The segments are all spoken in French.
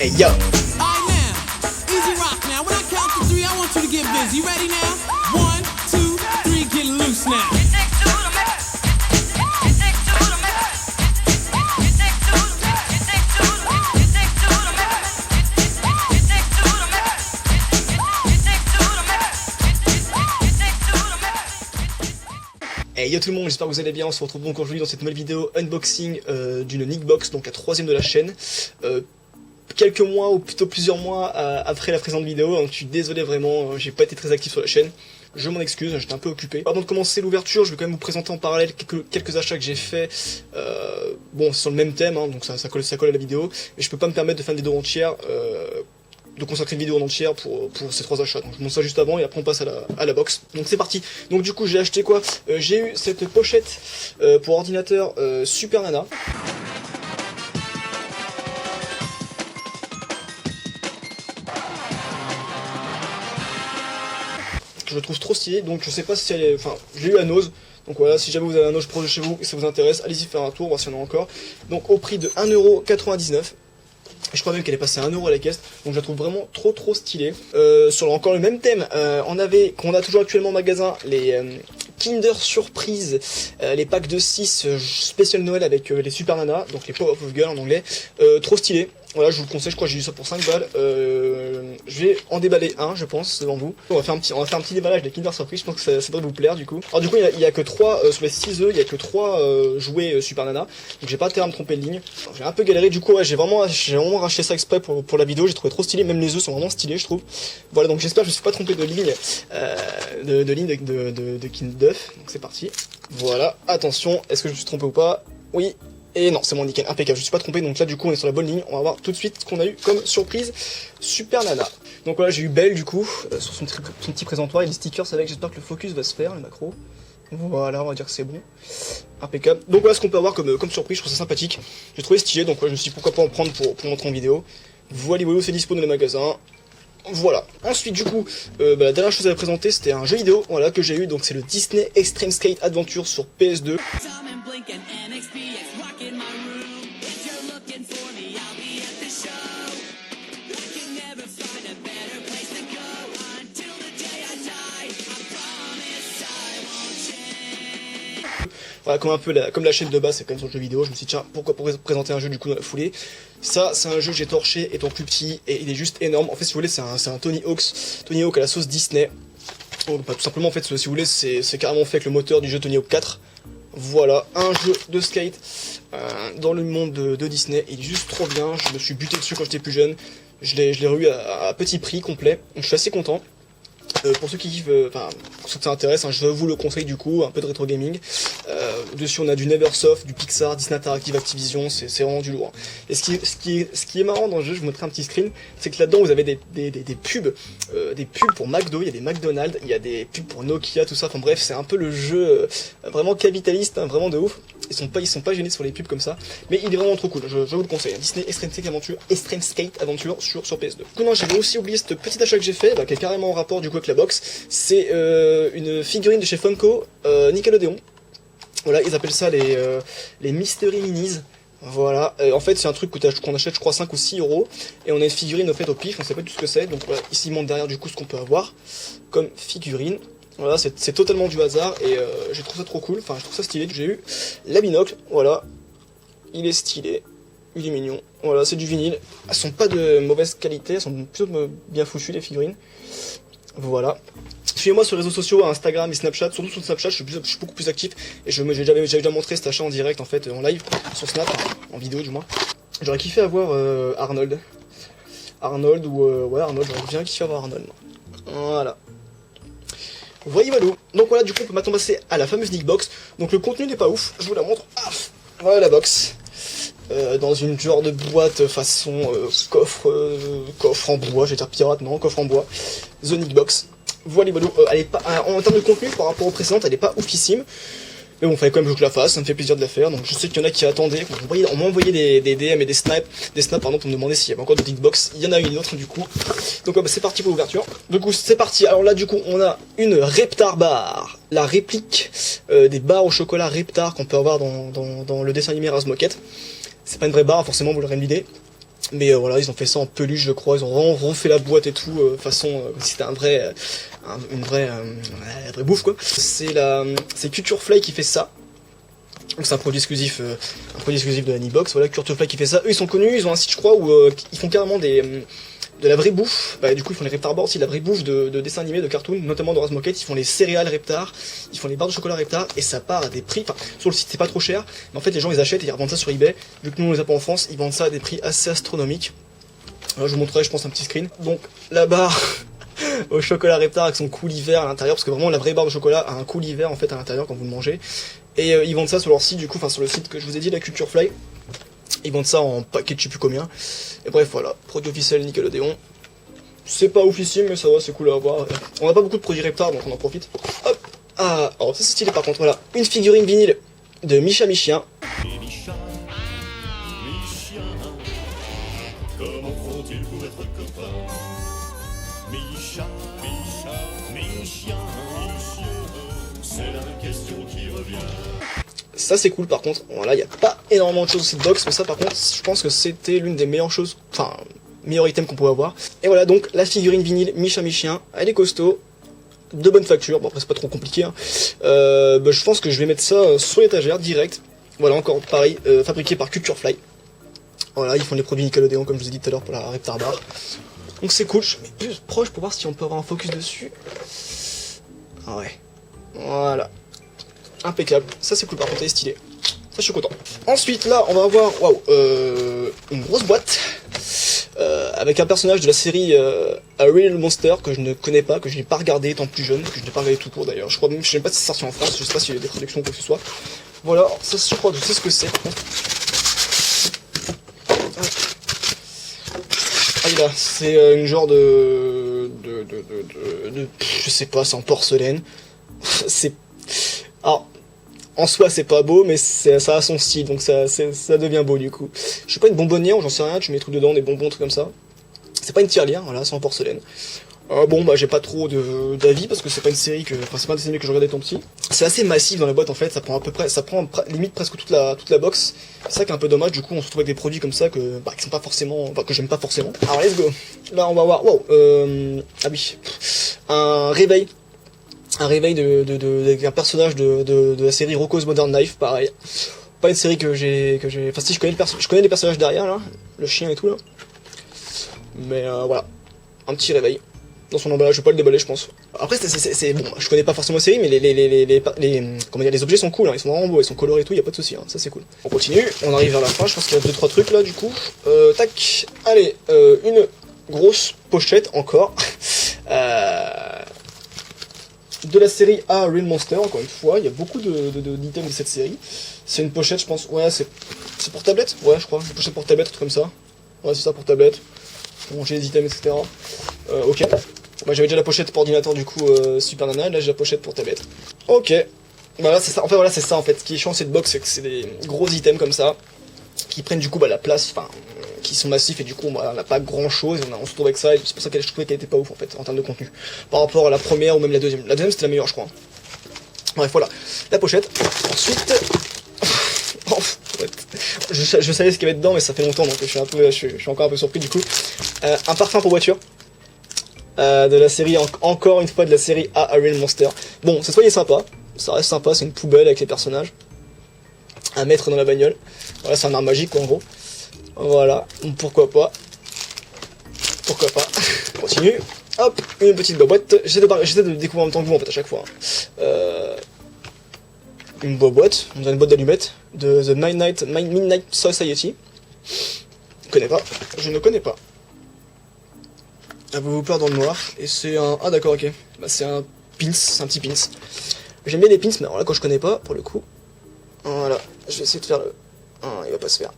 Hey yo! Alright now, easy rock now. When I count to three, I want you to get busy. You ready now? 1, 2, 3, get loose now. Hey yo tout le monde, j'espère que vous allez bien. On se retrouve donc aujourd'hui dans cette nouvelle vidéo unboxing d'une Nickbox, donc la troisième de la chaîne. Quelques mois ou plutôt plusieurs mois après la présente vidéo, donc je suis désolé vraiment, j'ai pas été très actif sur la chaîne. Je m'en excuse, j'étais un peu occupé. Avant de commencer l'ouverture, je vais quand même vous présenter en parallèle quelques achats que j'ai fait. Bon, c'est sur le même thème, hein, donc ça colle à la vidéo. Mais je peux pas me permettre de faire une vidéo entière, de consacrer une vidéo en entière pour ces trois achats. Donc je montre ça juste avant et après on passe à la box. Donc c'est parti. Donc du coup j'ai acheté quoi? J'ai eu cette pochette pour ordinateur Super Nana. Je le trouve trop stylé, donc je sais pas si elle est... Enfin, je l'ai eu à Nose, donc voilà, si jamais vous avez un Nose proche de chez vous et ça vous intéresse, allez-y faire un tour, voir s'il y en a encore. Donc au prix de 1,99€, je crois même qu'elle est passée à 1€ à la caisse, donc je la trouve vraiment trop stylée. Sur encore le même thème, qu'on a toujours actuellement au magasin, les Kinder Surprise, les packs de 6 spécial Noël avec les Super Nana, donc les Power of Girl en anglais, trop stylé. Voilà, je vous le conseille, je crois que j'ai eu ça pour 5 balles. Je vais en déballer un, je pense, devant vous. On va faire un petit déballage des Kinder Surprise, je pense que ça devrait vous plaire du coup. Alors du coup, il y a que 3, sur les 6 œufs, il y a que 3 jouets Super Nana. Donc j'ai pas intérêt à me tromper de ligne. J'ai un peu galéré, du coup, ouais, j'ai vraiment racheté ça exprès pour la vidéo, j'ai trouvé trop stylé, même les œufs sont vraiment stylés, je trouve. Voilà, donc j'espère que je me suis pas trompé de ligne, de Kind d'œuf. Donc c'est parti. Voilà, attention, est-ce que je me suis trompé ou pas? Oui. Et non, c'est mon nickel, impeccable, je me suis pas trompé, donc là du coup on est sur la bonne ligne, on va voir tout de suite ce qu'on a eu comme surprise Super Nana. Donc voilà, j'ai eu Belle du coup, sur son petit présentoir, et les stickers avec, j'espère que le focus va se faire, le macro. Voilà, on va dire que c'est bon, impeccable. Donc voilà ce qu'on peut avoir comme surprise, je trouve ça sympathique, j'ai trouvé stylé, donc ouais, je me suis dit pourquoi pas en prendre pour montrer en vidéo. Voilà, c'est dispo dans les magasins. Voilà. Ensuite du coup, la dernière chose à présenter c'était un jeu vidéo, voilà, que j'ai eu, donc c'est le Disney Extreme Skate Adventure sur PS2. Voilà, comme la chaîne de base c'est quand même sur le jeu vidéo, je me suis dit tiens, pourquoi présenter un jeu du coup dans la foulée. Ça c'est un jeu que j'ai torché étant plus petit et il est juste énorme. En fait si vous voulez c'est un Tony Hawk à la sauce Disney. Donc, tout simplement en fait si vous voulez c'est carrément fait avec le moteur du jeu Tony Hawk 4. Voilà, un jeu de skate dans le monde de Disney, il est juste trop bien, je me suis buté dessus quand j'étais plus jeune. Je l'ai eu à petit prix complet, donc je suis assez content. Pour ceux qui kiffent, pour ceux que ça intéresse, hein, je vous le conseille du coup, un peu de rétro gaming. Dessus on a du Neversoft, du Pixar, Disney Interactive, Activision, c'est vraiment du lourd. Et ce qui est marrant dans le jeu, je vous montrerai un petit screen, c'est que là-dedans vous avez des pubs, pour McDo, il y a des McDonald's, il y a des pubs pour Nokia, tout ça, enfin bref, c'est un peu le jeu vraiment capitaliste, hein, vraiment de ouf. Ils sont pas gênés sur les pubs comme ça, mais il est vraiment trop cool, je vous le conseille, hein. Disney Extreme Skate Adventure sur PS2. Du coup non, j'avais aussi oublié ce petit achat que j'ai fait, qui est carrément en rapport du coup avec la box, c'est une figurine de chez Funko, Nickelodeon. Voilà, ils appellent ça les Mystery Minis. Voilà, en fait c'est un truc qu'on achète je crois 5 ou 6€, et on a une figurine au fait au pif, on sait pas tout ce que c'est, donc voilà, ici il montre derrière du coup ce qu'on peut avoir comme figurine. Voilà, c'est totalement du hasard, et j'ai trouvé ça trop cool, enfin je trouve ça stylé. J'ai eu la binocle, voilà, il est stylé, il est mignon, voilà, c'est du vinyle, elles sont pas de mauvaise qualité, elles sont plutôt bien foutues les figurines. Voilà. Suivez-moi sur les réseaux sociaux, Instagram et Snapchat, surtout sur Snapchat, je suis beaucoup plus actif, et j'ai déjà montré cet achat en direct en fait, en live, sur Snap, en vidéo du moins. J'aurais kiffé avoir Arnold, ouais Arnold, j'aurais bien kiffé avoir Arnold. Voilà. Voyez voilà. Donc voilà, du coup on peut maintenant passer à la fameuse Nickbox. Donc le contenu n'est pas ouf, je vous la montre. Ah, voilà la box. Dans une genre de boîte façon coffre en bois, j'allais dire pirate, non, coffre en bois. The Nickbox. Voilà, elle est pas, en termes de contenu par rapport aux précédentes, elle est pas oufissime. Mais bon, fallait quand même que je la fasse, ça me fait plaisir de la faire. Donc je sais qu'il y en a qui attendaient, on m'a envoyé des DM et des snaps pardon, pour me demander s'il y avait encore de Nickbox. Il y en a une autre du coup. Donc c'est parti pour l'ouverture. Du coup c'est parti. Alors là du coup on a une Reptar bar, la réplique des barres au chocolat Reptar qu'on peut avoir dans le dessin animé Razmoket. C'est pas une vraie barre, forcément vous l'aurez l'idée. Mais voilà, ils ont fait ça en peluche, je crois. Ils ont vraiment refait la boîte et tout, façon comme si c'était une vraie bouffe quoi. C'est Culture Fly qui fait ça. Donc c'est un produit exclusif de Anybox. Voilà, Culture Fly qui fait ça. Eux ils sont connus, ils ont un site je crois où ils font carrément de la vraie bouffe. Bah, du coup ils font les Reptar Boards aussi, de la vraie bouffe de dessins animés, de cartoons, notamment de Razmoket. Ils font les céréales Reptar, ils font les barres de chocolat Reptar, et ça part à des prix, enfin sur le site c'est pas trop cher, mais en fait les gens ils achètent et ils revendent ça sur eBay. Vu que nous on les a pas en France, ils vendent ça à des prix assez astronomiques. Alors, je vous montrerai je pense un petit screen. Donc la barre au chocolat Reptar avec son coulis vert à l'intérieur, parce que vraiment la vraie barre de chocolat a un coulis vert en fait à l'intérieur quand vous le mangez. Et ils vendent ça sur leur site du coup, enfin sur le site que je vous ai dit, la Culture Fly. Ils vendent ça en paquet de je sais plus combien. Et bref voilà, produit officiel Nickelodeon. C'est pas oufissime mais ça va, c'est cool à avoir. On a pas beaucoup de produits Reptar donc on en profite. Hop. Ah, alors ça c'est stylé par contre, voilà. Une figurine vinyle de Misha Michien. Micha, Michien, comment font-ils pour être copains? Micha, Micha, Michien, c'est la question qui revient. Ça c'est cool par contre, voilà, il n'y a pas énormément de choses dans cette box, mais ça par contre, je pense que c'était l'une des meilleures choses, enfin, meilleur item qu'on pouvait avoir. Et voilà, donc la figurine vinyle Misha Michien, elle est costaud, de bonne facture, bon après c'est pas trop compliqué, hein. Je pense que je vais mettre ça sur l'étagère, direct. Voilà, encore pareil, fabriqué par Culture Fly. Voilà, ils font les produits Nickelodeon comme je vous ai dit tout à l'heure pour la Reptar Bar. Donc c'est cool, je mets plus proche pour voir si on peut avoir un focus dessus. Ah ouais, voilà. Impeccable, ça c'est cool par contre, elle est stylée. Ça je suis content. Ensuite là on va avoir une grosse boîte avec un personnage de la série A Real Monster que je ne connais pas, que je n'ai pas regardé étant plus jeune, que je n'ai pas regardé tout court d'ailleurs. Je crois même, je sais même pas si c'est sorti en France, je sais pas s'il y a des traductions ou quoi que ce soit. Voilà, ça je crois que je sais ce que c'est par contre. Ah là, c'est une genre de je sais pas, c'est en porcelaine. C'est alors, en soi c'est pas beau, mais ça a son style, donc ça devient beau du coup. Je suis pas une bonbonnière, ou j'en sais rien, tu mets des trucs dedans, des bonbons, trucs comme ça. C'est pas une tirelire, voilà, c'est en porcelaine. Bon bah j'ai pas trop d'avis parce que c'est pas une série c'est pas un dessin animé que je regardais étant petit. C'est assez massif dans la boîte en fait, ça prend limite presque toute la box. C'est ça qui est un peu dommage, du coup on se retrouve avec des produits comme ça qui sont pas forcément, enfin que j'aime pas forcément. Alors let's go. Là on va voir, ah oui, un réveil avec un personnage de la série Rocko's Modern Life, pareil. Pas une série que j'ai, enfin si je connais les personnages derrière là, le chien et tout là. Mais voilà, un petit réveil dans son emballage, je vais pas le déballer je pense. Après c'est bon, je connais pas forcément la série, mais les objets sont cool, hein, ils sont vraiment beaux, ils sont colorés et tout, y a pas de souci, hein, ça c'est cool. On continue, on arrive vers la fin, je pense qu'il y a 2-3 trucs là du coup. Tac, allez, une grosse pochette encore. De la série A Real Monster, encore une fois, il y a beaucoup d'items de cette série. C'est une pochette, je pense, ouais, c'est pour tablette, ouais, je crois, une pochette pour tablette, un truc comme ça. Ouais, c'est ça pour tablette, pour manger les items, etc. Ok, moi j'avais déjà la pochette pour ordinateur, du coup, Super Nana, et là j'ai la pochette pour tablette. Ok, voilà, c'est ça, en fait, voilà, c'est ça, en fait, ce qui est chiant, cette box, c'est que c'est des gros items comme ça, qui prennent du coup la place, enfin, qui sont massifs et du coup on n'a pas grand chose, on se retrouve avec ça et c'est pour ça que je trouvais qu'elle était pas ouf en fait en termes de contenu par rapport à la première ou même la deuxième. La deuxième c'était la meilleure je crois. Bref voilà, la pochette. Ensuite je savais ce qu'il y avait dedans mais ça fait longtemps donc je suis encore un peu surpris du coup. Un parfum pour voiture de la série, encore une fois de la série A Real Monster. Bon cette fois il est sympa, ça reste sympa, c'est une poubelle avec les personnages à mettre dans la bagnole. Voilà, c'est un art magique quoi en gros. Voilà, pourquoi pas. Pourquoi pas. On continue. Hop, une petite boîte. J'essaie de découvrir en même temps que vous en fait à chaque fois. Une boîte, on dirait une boîte d'allumettes de The Midnight Society. Je ne connais pas. Elle vous pleure dans le noir. Et c'est un... Ah d'accord, ok. Bah, c'est un pins, c'est un petit pins. J'aime bien les pins, mais alors là quand je connais pas, pour le coup. Voilà, je vais essayer de faire le... Ah, il va pas se faire.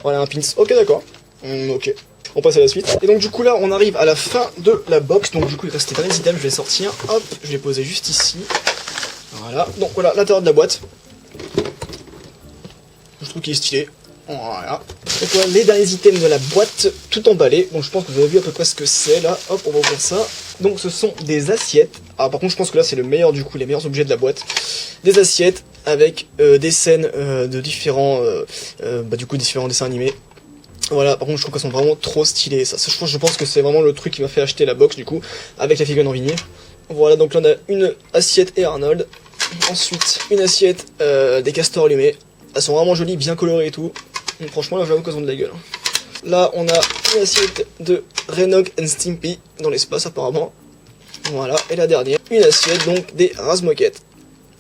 Voilà un pins, ok d'accord, ok, on passe à la suite. Et donc du coup là on arrive à la fin de la box, donc du coup il reste les derniers items, je vais les sortir, hop, je vais les poser juste ici. Voilà, donc voilà l'intérieur de la boîte. Je trouve qu'il est stylé, voilà. Donc voilà les derniers items de la boîte, tout emballé, donc je pense que vous avez vu à peu près ce que c'est là, hop on va ouvrir ça. Donc ce sont des assiettes, alors par contre je pense que là c'est le meilleur du coup, les meilleurs objets de la boîte. Des assiettes avec des scènes de différents différents dessins animés. Voilà, par contre je trouve qu'elles sont vraiment trop stylées, ça je pense que c'est vraiment le truc qui m'a fait acheter la box du coup, avec la figurine en vinyle. Voilà, donc là on a une assiette et Arnold, ensuite une assiette des castors allumés, elles sont vraiment jolies, bien colorées et tout, donc franchement là j'avoue qu'elles ont de la gueule. Là on a une assiette de Renog and Stimpy, dans l'espace apparemment, voilà, et la dernière, une assiette donc des Razmoket.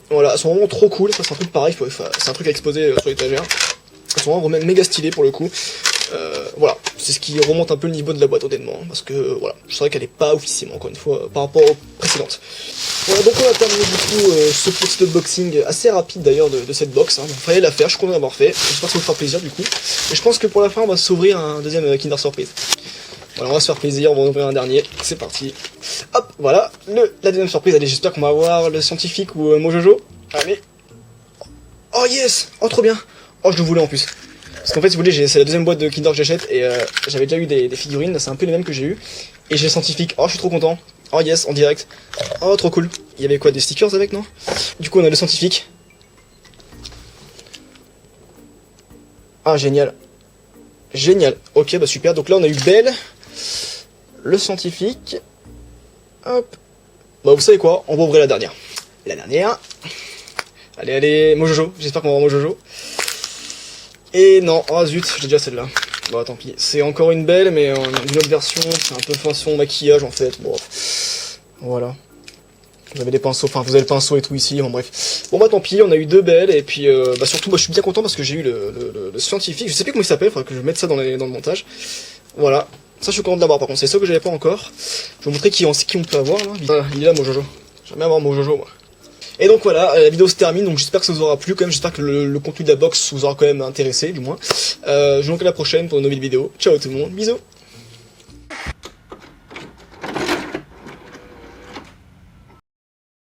Voilà, elles sont vraiment trop cool, ça c'est un truc pareil, c'est un truc à exposer sur l'étagère, elles sont vraiment méga stylées pour le coup. Voilà, c'est ce qui remonte un peu le niveau de la boîte honnêtement, parce que voilà, je savais qu'elle est pas oufissime encore une fois par rapport aux précédentes. Voilà, donc on a terminé du coup ce petit unboxing assez rapide d'ailleurs de cette box, hein. Donc fallait la faire, je suis content d'avoir fait, j'espère que ça vous fera plaisir du coup. Et je pense que pour la fin on va s'ouvrir un deuxième Kinder Surprise. Voilà, on va se faire plaisir, on va en ouvrir un dernier, c'est parti. Hop, voilà, la deuxième surprise, allez j'espère qu'on va avoir le scientifique ou Mojojo. Allez. Oh yes, oh trop bien. Oh je le voulais en plus. Parce qu'en fait, si vous voulez, c'est la deuxième boîte de Kinder que j'achète et j'avais déjà eu des figurines, c'est un peu les mêmes que j'ai eu. Et j'ai le scientifique, oh je suis trop content. Oh yes, en direct. Oh trop cool. Il y avait quoi, des stickers avec, non? Du coup on a le scientifique. Ah génial. Génial. Ok, bah super, donc là on a eu Belle, le scientifique. Hop. Bah vous savez quoi, on va ouvrir la dernière. La dernière. Allez, allez, Mojojo, j'espère qu'on va avoir Mojojo. Et non, oh zut, j'ai déjà celle-là. Bon, tant pis. C'est encore une Belle, mais une autre version. C'est un peu façon maquillage en fait. Bon, voilà. Vous avez des pinceaux, enfin vous avez le pinceau et tout ici. Bon bref. Bon bah tant pis, on a eu deux Belles et puis bah surtout, bah, je suis bien content parce que j'ai eu le scientifique. Je sais plus comment il s'appelle. Faudrait que je mette ça dans le montage. Voilà. Ça je suis content de l'avoir. Par contre, c'est ça que j'avais pas encore. Je vais vous montrer qui on peut avoir là. Ah, il est là, Mojojo. J'aimerais avoir Mojojo moi. Et donc voilà, la vidéo se termine, donc j'espère que ça vous aura plu quand même, j'espère que le contenu de la box vous aura quand même intéressé du moins. Je vous dis à la prochaine pour une nouvelle vidéo. Ciao tout le monde, bisous.